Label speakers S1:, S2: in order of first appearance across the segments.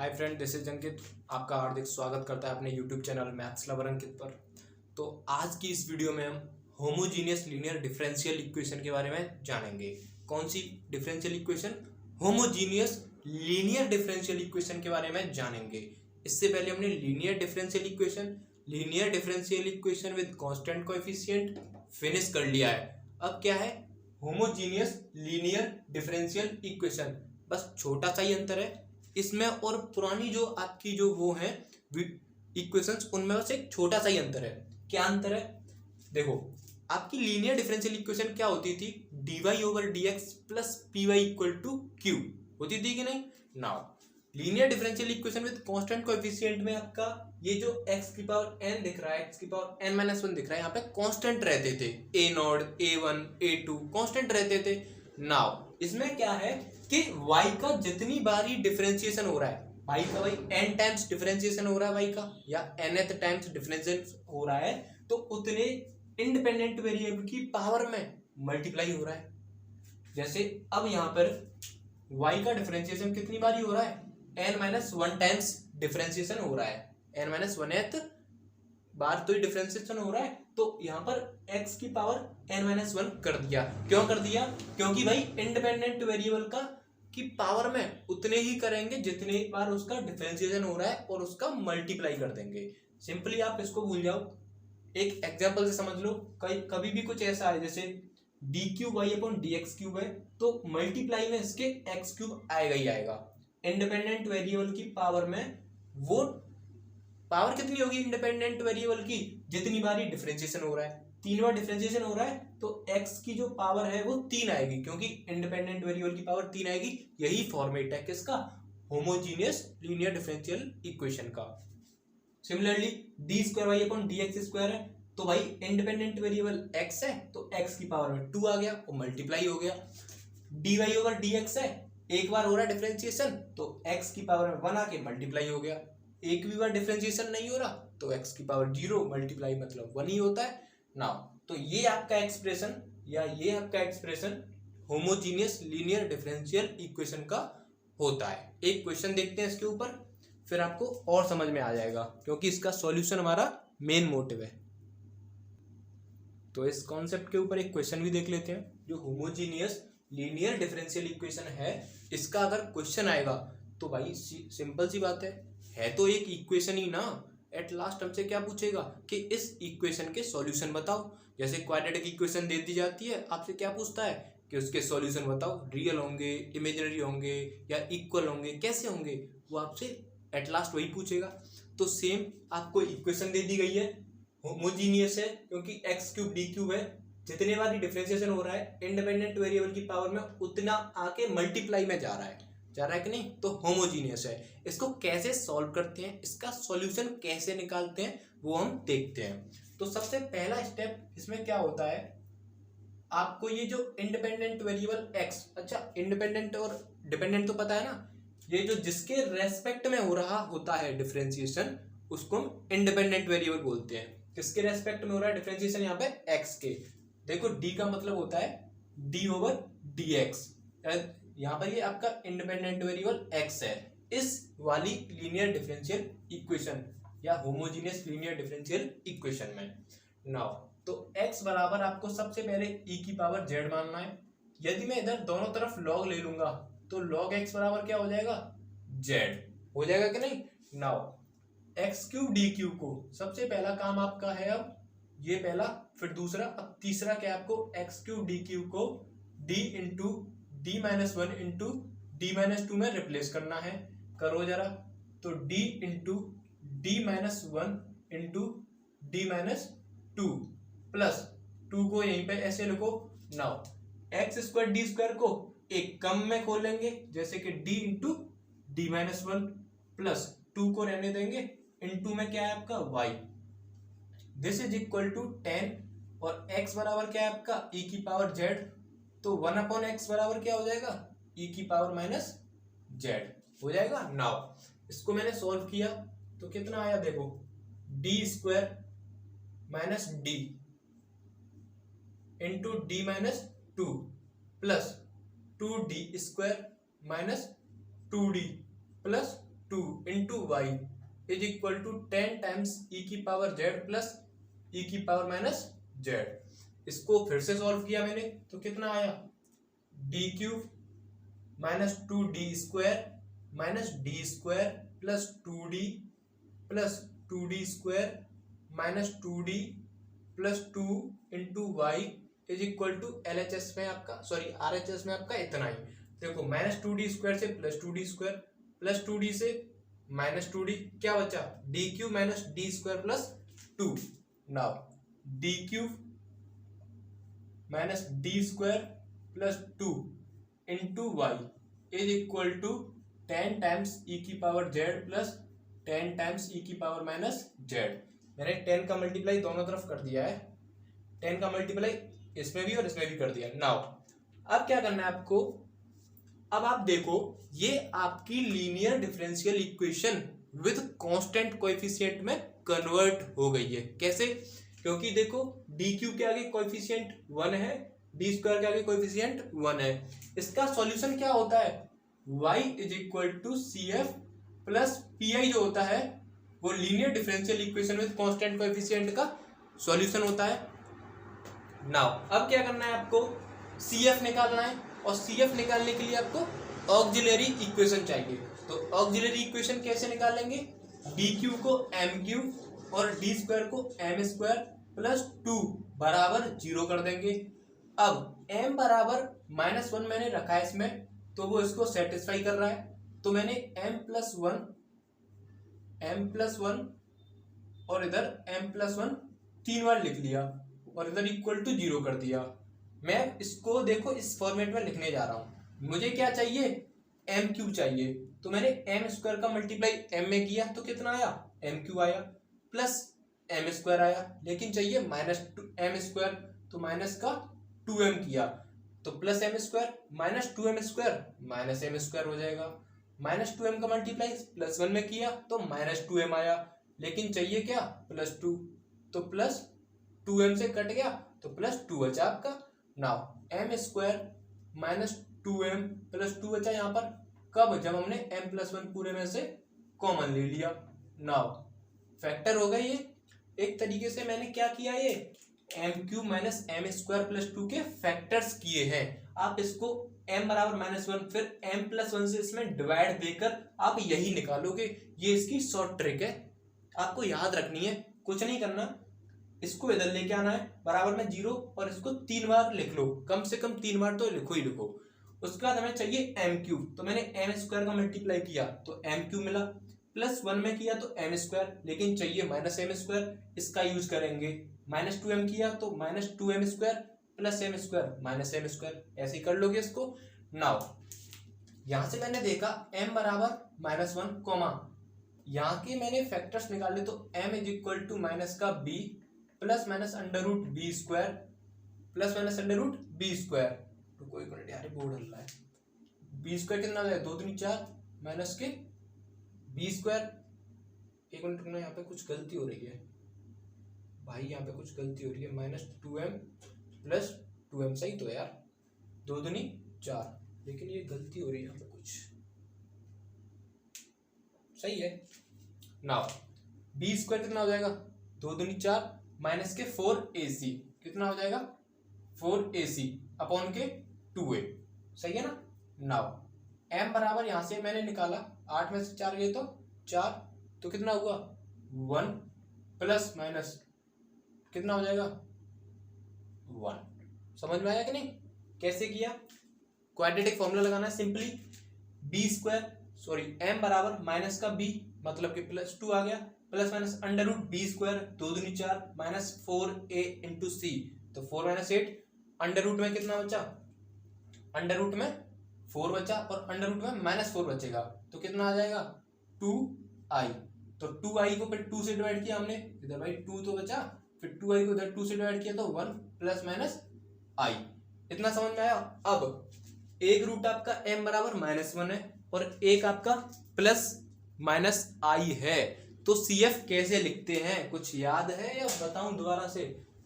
S1: Hi friend, this is अंकित। आपका हार्दिक स्वागत करता है अपने यूट्यूब चैनल मैथ्स लवर अंकित पर। तो आज की इस वीडियो में हम होमोजीनियस लीनियर डिफरेंशियल इक्वेशन के बारे में जानेंगे। कौन सी differential equation? Homogeneous linear differential equation के बारे में जानेंगे। इससे पहले हमने linear differential equation with constant coefficient finish कर लिया है। अब क्या है? Homogeneous linear differential equation. बस छोटा सा ही अंतर है इसमें और पुरानी जो आपकी जो वो है इक्वेशंस, उनमें बस एक छोटा सा ही अंतर है। क्या अंतर है? देखो, आपकी लीनियर डिफरेंशियल इक्वेशन क्या होती थी? dy/dx plus py equal to q होती थी कि नहीं? Now linear differential equation with constant coefficient में आपका ये जो x की पावर n दिख रहा है, x की पावर n-1 दिख रहा है, यहाँ पे कांस्टेंट रहते थे। a0, a1, a2 कांस्टेंट रहते थे। नाउ इसमें क्या है कि y का जितनी बारी डिफरेंशिएशन हो रहा है, y का भाई n टाइम्स डिफरेंशिएशन हो रहा है y का, या nth टाइम्स डिफरेंशिएशन हो रहा है, तो उतने इंडिपेंडेंट वेरिएबल की पावर में मल्टीप्लाई हो रहा है। जैसे अब यहाँ पर y का डिफरेंशिएशन कितनी बारी हो रहा है? n-1 टाइम्स डिफरेंशिएशन हो रहा है, n-1th बार तो ही डिफरेंशिएशन हो रहा है। तो यहाँ पर x की पावर n-1 कर दिया। क्यों कर दिया? क्योंकि भाई इंडिपेंडेंट वेरिएबल का की पावर में उतने ही करेंगे जितने बार उसका डिफरेंशिएशन हो रहा है और उसका मल्टीप्लाई कर देंगे। सिंपली आप इसको भूल जाओ, एक एग्जांपल से समझ लो। कभी भी कुछ ऐसा है जैसे d3y/dx3 है, तो मल्टीप्लाई में इसके x3 आएगा ही आएगा। इंडिपेंडेंट वेरिएबल की पावर में वो पावर कितनी होगी इंडिपेंडेंट वेरिएबल की? जितनी बारी डिफरेंशिएशन हो रहा है, 3 बार डिफरेंशिएशन हो रहा है, तो x की जो पावर है वो 3 आएगी, क्योंकि इंडिपेंडेंट वेरिएबल की पावर 3 आएगी। यही फॉर्मेट है किसका? होमोजीनियस लीनियर डिफरेंशियल इक्वेशन का। सिमिलरली d2y/dx2 है, तो भाई इंडिपेंडेंट वेरिएबल x है, तो x की पावर में 2 आ गया और मल्टीप्लाई हो गया। dy/dx है, एक बार हो रहा है डिफरेंशिएशन, तो x की पावर में 1 आके मल्टीप्लाई हो गया। एक भी बार डिफरेंशिएशन नहीं हो रहा, तो x की पावर 0, मल्टीप्लाई मतलब 1 ही होता है। नाउ तो ये आपका एक्सप्रेशन या ये आपका expression homogeneous linear differential equation का होता है। एक क्वेश्चन देखते हैं इसके ऊपर, फिर आपको और समझ में आ जाएगा, क्योंकि इसका सॉल्यूशन हमारा मेन मोटिव है। तो इस कॉन्सेप्ट के ऊपर एक क्वेश्चन भी देख लेते हैं। जो होमोजीनियस लीनियर डिफरेंशियल इक्वेशन है, इसका अगर क्वेश्चन आएगा तो भाई सिंपल सी बात है तो एक इक्वेशन ही ना। एट लास्ट हमसे क्या पूछेगा कि इस इक्वेशन के सॉल्यूशन बताओ। जैसे क्वाड्रेटिक इक्वेशन दे दी जाती है, आपसे क्या पूछता है कि उसके सॉल्यूशन बताओ। रियल होंगे, इमेजिनरी होंगे या इक्वल होंगे, कैसे होंगे, वो आपसे एट लास्ट वही पूछेगा। तो सेम आपको इक्वेशन दे दी गई है, होमोजीनियस है क्योंकि x3 d3 है। जितने बार डिफरेंशिएशन हो रहा है, इंडिपेंडेंट वेरिएबल की पावर में उतना आके मल्टीप्लाई में जा रहा है कि नहीं, तो होमोजीनियस है। इसको कैसे सॉल्व करते हैं, इसका सॉल्यूशन कैसे निकालते हैं, वो हम देखते हैं। तो सबसे पहला स्टेप इसमें क्या होता है, आपको ये जो इंडिपेंडेंट वेरिएबल x, अच्छा इंडिपेंडेंट और डिपेंडेंट तो पता है ना, ये जो जिसके रेस्पेक्ट में हो रहा होता है डिफरेंशिएशन, उसको हम इंडिपेंडेंट वेरिएबल बोलते हैं। किसके रेस्पेक्ट में हो रहा है डिफरेंशिएशन? यहाँ पे x के। देखो d का मतलब होता है d/dx, यहाँ पर ये आपका इंडिपेंडेंट वेरिएबल x है। इस वाली लीनियर डिफरेंशियल इक्वेशन या होमोजीनियस लीनियर डिफरेंशियल इक्वेशन में नाउ तो x बराबर आपको सबसे पहले e की पावर z मानना है। यदि मैं इधर दोनों तरफ log ले लूंगा तो log x बराबर क्या हो जाएगा? z हो जाएगा कि नहीं? नाउ x3 d3 को सबसे पहला काम आपका है, अब ये पहला, फिर दूसरा, अब तीसरा क्या आपको x3 d3 को d into d-1 into d-2 में रिप्लेस करना है। करो जरा, तो d into d-1 into d-2 plus 2 को यहीं पे ऐसे लिखो। नाउ x² d² को एक कम में खोलेंगे, जैसे कि d इंटू d-1 प्लस 2 को रहने देंगे, इंटू में क्या है आपका y। This is equal to 10 और x बराबर क्या है आपका e की पावर z, तो 1/x बराबर क्या हो जाएगा? e की पावर माइनस z हो जाएगा। नाउ इसको मैंने सॉल्व किया तो कितना आया देखो, d² minus d into d-2 plus 2d² minus 2d plus 2 into y is equal to 10 times e की पावर जेड प्लस ई की पावर माइनस जेड। इसको फिर से सॉल्व किया मैंने तो कितना आया, d cube minus 2d² minus d² plus 2d plus 2d square minus 2d plus 2 into y is equal to LHS में आपका RHS में आपका इतना ही। देखो माइनस 2d² से plus 2d square plus 2d से माइनस 2d, क्या बचा, d cube minus d² plus 2। Now d cube minus d² plus 2 into y is equal to 10 times e की power z plus 10 times e की power minus Z. मैंने 10 का multiply दोनों तरफ कर दिया है, 10 का मल्टीप्लाई इसमें भी और इसमें भी कर दिया। नाउ अब क्या करना है आपको, अब आप देखो ये आपकी linear differential equation with constant coefficient में कन्वर्ट हो गई है। कैसे, क्योंकि देखो डी क्यू के आगे कोएफिशिएंट 1 है, डी स्क्वायर के आगे कोएफिशिएंट 1 है। इसका सॉल्यूशन क्या होता है, y is equal to C F plus P I, जो होता है वो linear differential equation with constant coefficient का सॉल्यूशन होता है। नाउ अब क्या करना है आपको, सी एफ निकालना है और सी एफ निकालने के लिए आपको ऑक्सिलरी इक्वेशन चाहिए। तो ऑक्सिलरी इक्वेशन कैसे निकालेंगे, डी क्यू को एम क्यू और डी स्क्वायर को एम स्क्वायर प्लस 2 बराबर 0 कर देंगे। अब m बराबर -1 मैंने रखा है इसमें, तो वो इसको सेटिस्फाई कर रहा है, तो मैंने m प्लस वन और इधर m+1 3 बार लिख लिया और इधर इक्वल टू 0 कर दिया। मैं इसको देखो इस फॉर्मेट में लिखने जा रहा हूं। मुझे क्या चाहिए, m³ चाहिए, तो मैंने m² का मल्टीप्लाई m में किया तो कितना आया, m³ आया प्लस m² आया, लेकिन चाहिए -m², तो माइनस का 2m किया तो plus m² minus 2m² minus m² हो जाएगा। -2m का मल्टीप्लाई +1 में किया तो -2m आया, लेकिन चाहिए क्या, +2, तो प्लस 2m से कट गया तो +2 बचा आपका। Now m² minus 2m plus 2 बचा यहाँ पर, कब, जब हमने m+1 पूरे में से कॉमन ले लिया। नाउ फैक्टर हो गए ये। एक तरीके से मैंने क्या किया, ये m³ माइनस m² प्लस 2 के फैक्टर्स किए हैं। आप इसको m बराबर -1 फिर m+1 से इसमें डिवाइड देकर आप यही निकालोगे। ये इसकी शॉर्ट ट्रिक है, आपको याद रखनी है, कुछ नहीं करना। इसको इधर लेके आना है बराबर में 0 और इसको 3 बार लिख लो, कम से कम 3 बार तो लिखो ही लिखो। उसके बाद हमें चाहिए m³, तो मैंने m² का मल्टीप्लाई किया तो m³ मिला, +1 में किया तो m², लेकिन चाहिए -m², इसका यूज करेंगे। -2m किया तो -2m² plus m² minus m², ऐसे ही कर लोगे इसको। नाउ यहां से मैंने देखा m बराबर -1 कॉमा, यहाँ के मैंने फैक्टर्स निकाले तो m is equal to minus का b plus minus √b² plus minus √b²। तो कोई मिनट यार, बोर्ड हल रहा है। b² कितना हो जाएगा, 2 दूनी 4 माइनस के b²। एक मिनट रुकना, यहाँ पे कुछ गलती हो रही है भाई, यहाँ पे कुछ गलती हो रही है। -2m प्लस 2m, सही तो यार, 2 दूनी 4, लेकिन ये गलती हो रही है यहाँ पे कुछ, सही है। नाउ b² कितना हो जाएगा, 2 दूनी 4 माइनस के 4ac, कितना हो जाएगा 4ac अपॉन के 2a, सही है ना। नाउ m बराबर यहां से मैंने निकाला, 8 में से 4 गए तो 4, तो कितना हुआ 1 प्लस माइनस कितना हो जाएगा 1। समझ में आया कि नहीं, कैसे किया, क्वाड्रेटिक फॉर्मूला लगाना है सिंपली। m बराबर माइनस का b मतलब कि +2 आ गया, प्लस माइनस √b², 2 दूनी 4 माइनस 4a इंटू c, तो 4 माइनस 8, अंडर रूट में कितना बचा, अंडर रूट में 4 बचा और अंडर रूट में -4 बचेगा, तो कितना आ जाएगा 2i। तो 2i को फिर 2 से डिवाइड किया हमने, इधर भाई 2 तो बचा, फिर 2i को इधर 2 से डिवाइड किया तो 1 प्लस माइनस i। इतना समझ में आया। अब एक रूट आपका m बराबर -1 है और एक आपका प्लस माइनस i है, तो CF कैसे लिखते हैं, कुछ याद है या बताऊं दोबारा से।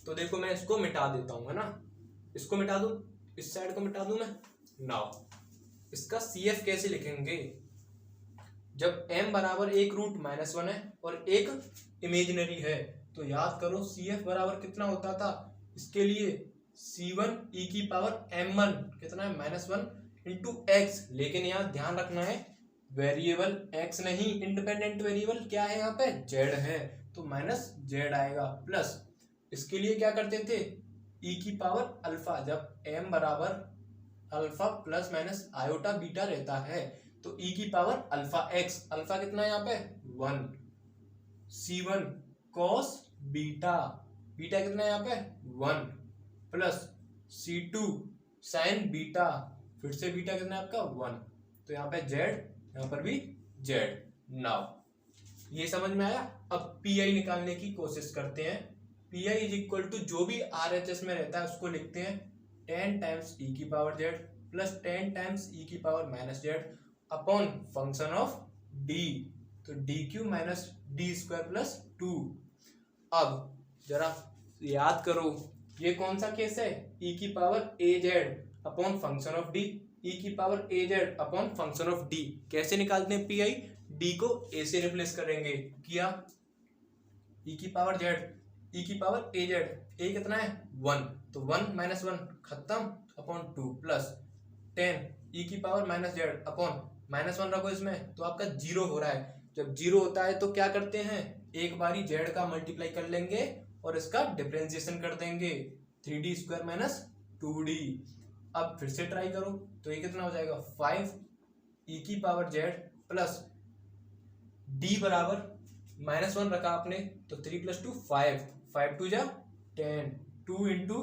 S1: तो देखो मैं इसको मिटा देता हूं, है ना, इसको मिटा दूं, इस साइड को मिटा दूं मैं। नाउ इसका CF कैसे लिखेंगे, जब m बराबर एक रूट -1 है और एक इमेजिनरी है, तो याद करो CF बराबर कितना होता था इसके लिए, C1 e की पावर m1 कितना है -1 इंटू x। लेकिन यहाँ ध्यान रखना है वेरिएबल x नहीं, इंडिपेंडेंट वेरिएबल क्या है यहाँ पे z है, तो -z आएगा। प्लस इसके लिए क्या करते थे e की पावर अल्फा, जब m बराबर alpha plus minus iota beta रहता है तो e की पावर अल्फा x, अल्फा कितना है यहाँ पे 1, C1 cos बीटा, बीटा कितना है यहाँ पे 1 प्लस C2 sin बीटा, फिर से बीटा कितना है आपका 1, तो यहाँ पे z, यहाँ पर भी z। नाउ ये समझ में आया। अब PI निकालने की कोशिश करते हैं। PI इज इक्वल टू जो भी RHS में रहता है उसको लिखते हैं 10 टाइम्स e की power z plus 10 times e की power -z upon function of d, तो dq minus D square plus 2। अब जरा याद करो ये कौन सा केस है, e की power az upon function of d, e की power az upon function of d। कैसे निकालते हैं PI, d को a से रिप्लेस करेंगे, किया e की पावर z, e की पावर az, a कितना है 1, तो 1 माइनस 1 खत्म अपॉन 2 प्लस 10 e की पावर -z अपॉन -1 रखो इसमें तो आपका 0 हो रहा है। जब 0 होता है तो क्या करते हैं, एक बारी z का मल्टीप्लाई कर लेंगे और इसका डिफरेंशिएशन कर देंगे, 3d स्क्वायर माइनस 2d। अब फिर से ट्राई करो तो ये कितना हो जाएगा 5 e की पावर z प्लस d बराबर -1 रखा आपने तो 3 + 2 5, 5 2 जा 10, 2 इंटू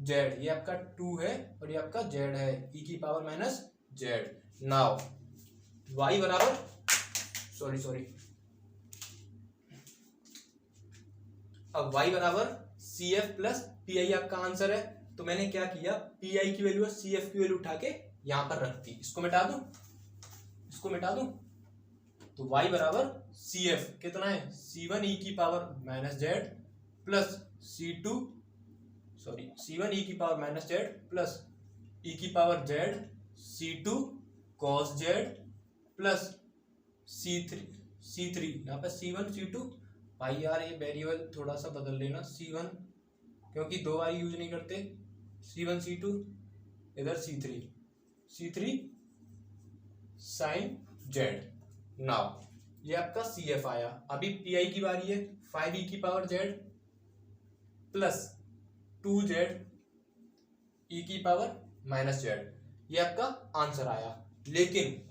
S1: z, ये आपका 2 है और ये आपका z है, e की पावर -z। नाउ y बराबर सॉरी अब y बराबर CF प्लस PI आपका आंसर है। तो मैंने क्या किया, PI की वैल्यू और CF की वैल्यू उठा के यहां पर रख दी। इसको मिटा दूं, इसको मिटा दूं, तो y बराबर CF कितना है C1 e की power -z plus C1 e की पावर -z प्लस e की power z C2 cos z plus C3 यहाँ पे C1 C2, भाई यार ये वेरिएबल थोड़ा सा बदल लेना, C1 क्योंकि दो बार यूज नहीं करते, C1 C2 इधर C3 sin z। नाउ ये आपका CF आया। अभी PI की बारी है, 5 e की power z plus 2z e की पावर -z, ये आपका आंसर आया। लेकिन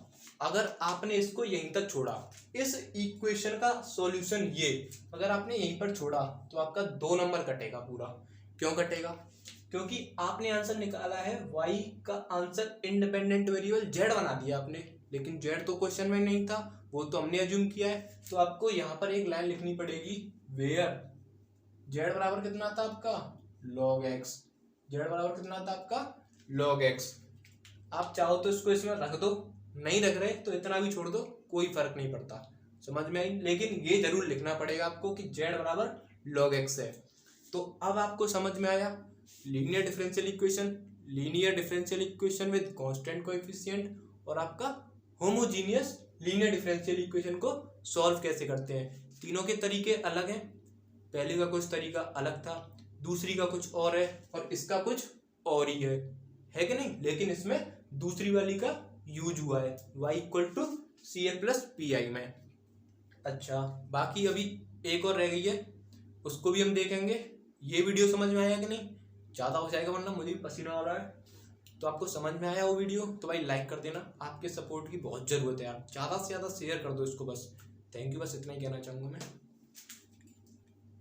S1: अगर आपने इसको यहीं तक छोड़ा, इस इक्वेशन का सॉल्यूशन ये अगर आपने यहीं पर छोड़ा तो आपका 2 नंबर कटेगा पूरा। क्यों कटेगा, क्योंकि आपने आंसर निकाला है y का आंसर इंडिपेंडेंट वेरिएबल z बना दिया आपने, लेकिन z तो क्वेश्चन में नहीं था, वो तो हमने अज्यूम किया है। तो आपको यहाँ पर एक लाइन लिखनी पड़ेगी, वेयर z बराबर कितना था आपका log x, z बराबर कितना था आपका log x। आप चाहो तो इसको इसमें रख दो, नहीं रख रहे तो इतना भी छोड़ दो, कोई फर्क नहीं पड़ता, समझ में आई। लेकिन ये जरूर लिखना पड़ेगा आपको कि z बराबर log x है। तो अब आपको समझ में आया linear differential equation with constant coefficient और आपका होमोजीनियस लीनियर डिफरेंशियल इक्वेशन को सॉल्व कैसे करते हैं। तीनों के तरीके अलग हैं, पहले का कुछ तरीका अलग था, दूसरी का कुछ और है और इसका कुछ और ही है कि नहीं। लेकिन इसमें दूसरी वाली का यूज हुआ है y = CF प्लस PI में। अच्छा, बाकी अभी एक और रह गई है, उसको भी हम देखेंगे। ये वीडियो समझ में आया कि नहीं, ज़्यादा हो जाएगा वरना मुझे भी पसीना आ रहा है। तो आपको समझ में आया वो वीडियो तो भाई लाइक कर देना, आपके सपोर्ट की बहुत ज़रूरत है, आप ज़्यादा से ज़्यादा शेयर कर दो इसको बस। थैंक यू, बस इतना ही कहना चाहूँगा मैं।